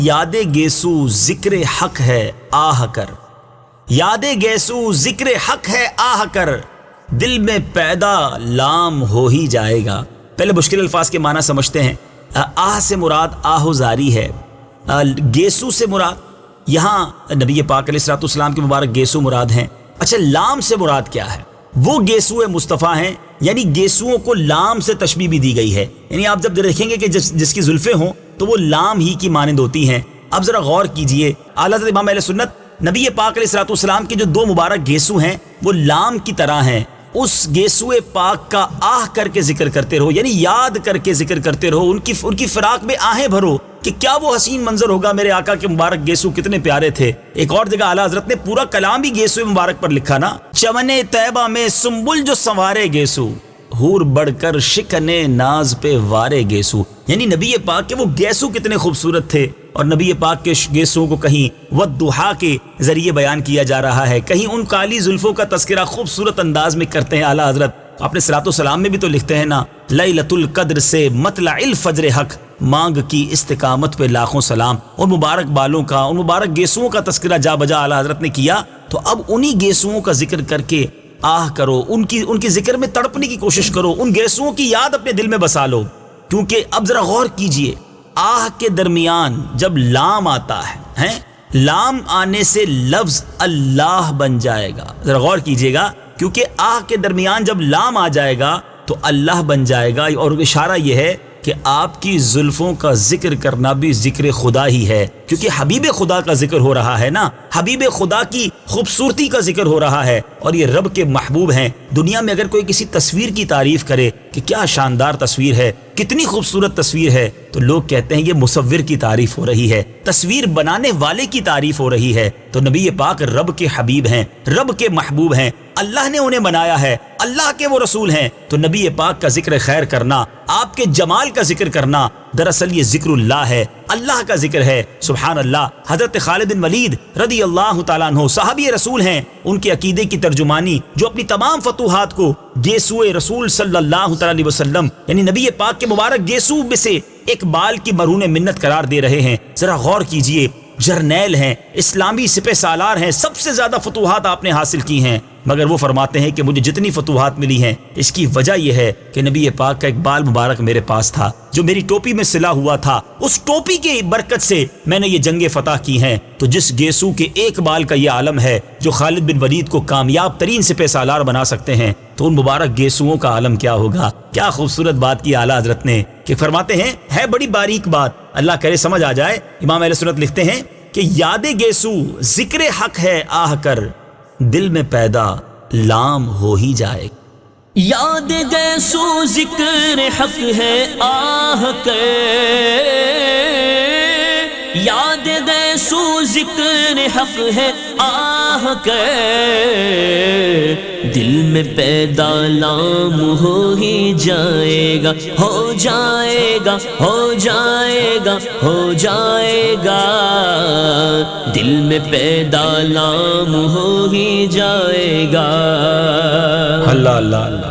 یاد گیسو ذکر حق ہے آہ کر، یاد گیسو ذکر حق ہے آہ کر، دل میں پیدا لام ہو ہی جائے گا۔ پہلے مشکل الفاظ کے معنی سمجھتے ہیں۔ آہ سے مراد آہوزاری ہے، گیسو سے مراد یہاں نبی پاک علیہ الصلوۃ والسلام کے مبارک گیسو مراد ہیں۔ اچھا لام سے مراد کیا ہے؟ وہ گیسو مصطفیٰ ہیں، یعنی گیسوؤں کو لام سے تشبیہ بھی دی گئی ہے، یعنی آپ جب دیکھیں گے کہ جس کی زلفیں ہوں تو وہ لام ہی کی مانند ہوتی ہیں۔ اب ذرا غور کیجئے، اعلیٰ حضرت امام اہل سنت نبی پاک علیہ الصلوۃ والسلام کے جو دو مبارک گیسو ہیں وہ لام کی طرح ہیں۔ اس گیسو پاک کا آہ کر کے ذکر کرتے رہو، یعنی یاد کر کے ذکر کرتے رہو، ان کی فراق میں آہیں بھرو کہ کیا وہ حسین منظر ہوگا، میرے آقا کے مبارک گیسو کتنے پیارے تھے۔ ایک اور جگہ اعلیٰ حضرت نے پورا کلام بھی گیسو مبارک پر لکھا نا، چمن طیبہ میں سنبل جو سنوارے گیسو، حور بڑھ کر شکنے ناز پہ وارے گیسو، یعنی نبی پاک کے وہ گیسو کتنے خوبصورت تھے۔ اور نبی پاک کے گیسوں کو کہیں والضحیٰ کے ذریعے بیان کیا جا رہا ہے، کہیں ان کالی زلفوں کا تذکرہ خوبصورت انداز میں کرتے ہیں اعلیٰ حضرت۔ اپنے صلاۃ والسلام میں بھی تو لکھتے ہیں نا، لیلۃ القدر سے مطلع الفجر حق، مانگ کی استقامت پہ لاکھوں سلام۔ اور مبارک بالوں کا، ان مبارک گیسوؤں کا تذکرہ جا بجا اعلیٰ حضرت نے کیا، تو اب انہی گیسوؤں کا ذکر کر کے آہ کرو، ان کی ذکر میں تڑپنے کی کوشش کرو، ان گیسوؤں کی یاد اپنے دل میں بسا لو۔ کیونکہ اب ذرا غور کیجئے، آہ کے درمیان جب لام آتا ہے، لام آنے سے لفظ اللہ بن جائے گا۔ ذرا غور کیجئے گا، کیونکہ آہ کے درمیان جب لام آ جائے گا تو اللہ بن جائے گا، اور اشارہ یہ ہے کہ آپ کی زلفوں کا ذکر کرنا بھی ذکر خدا ہی ہے، کیونکہ حبیب خدا کا ذکر ہو رہا ہے نا، حبیب خدا کی خوبصورتی کا ذکر ہو رہا ہے، اور یہ رب کے محبوب ہیں۔ دنیا میں اگر کوئی کسی تصویر کی تعریف کرے کہ کیا شاندار تصویر ہے، کتنی خوبصورت تصویر ہے، تو لوگ کہتے ہیں یہ مصور کی تعریف ہو رہی ہے، تصویر بنانے والے کی تعریف ہو رہی ہے۔ تو نبی پاک رب کے حبیب ہیں، رب کے محبوب ہیں، اللہ نے انہیں بنایا ہے، اللہ کے وہ رسول ہیں۔ تو نبی پاک کا ذکر خیر کرنا، آپ کے جمال کا ذکر کرنا، دراصل یہ ذکر اللہ ہے، اللہ کا ذکر ہے۔ سبحان اللہ۔ حضرت خالد بن ولید رضی اللہ تعالیٰ عنہ صحابی رسول ہیں، ان کے عقیدے کی ترجمانی جو اپنی تمام فتوحات کو گیسوئے رسول صلی اللہ تعالیٰ علیہ وسلم، یعنی نبی پاک کے مبارک گیسو میں سے ایک بال کی مرہون منت قرار دے رہے ہیں۔ ذرا غور کیجئے، جرنیل ہیں، اسلامی سپہ سالار ہیں، سب سے زیادہ فتوحات آپ نے حاصل کی ہیں، مگر وہ فرماتے ہیں کہ مجھے جتنی فتوحات ملی ہیں اس کی وجہ یہ ہے کہ نبی پاک کا ایک بال مبارک میرے پاس تھا جو میری ٹوپی میں سلا ہوا تھا، اس ٹوپی کی برکت سے میں نے یہ جنگیں فتح کی ہیں۔ تو جس گیسو کے ایک بال کا یہ عالم ہے جو خالد بن ولید کو کامیاب ترین سپہ سالار بنا سکتے ہیں، تو ان مبارک گیسوؤں کا عالم کیا ہوگا۔ کیا خوبصورت بات کی اعلیٰ حضرت نے، کہ فرماتے ہیں ہے بڑی باریک بات، اللہ کرے سمجھ آ جائے۔ امام اہل سنت لکھتے ہیں کہ یاد گیسو ذکر حق ہے آہ کر، دل میں پیدا لام ہو ہی جائے۔ یاد گیسو ذکر حق ہے آہ کر، یاد گیسو ذکر حق ہے آہ کر، دل میں پیدا لام ہو ہی جائے گا، ہو جائے گا، ہو جائے گا، ہو جائے گا، دل میں پیدا لام ہو ہی جائے گا۔ اللہ اللہ اللہ۔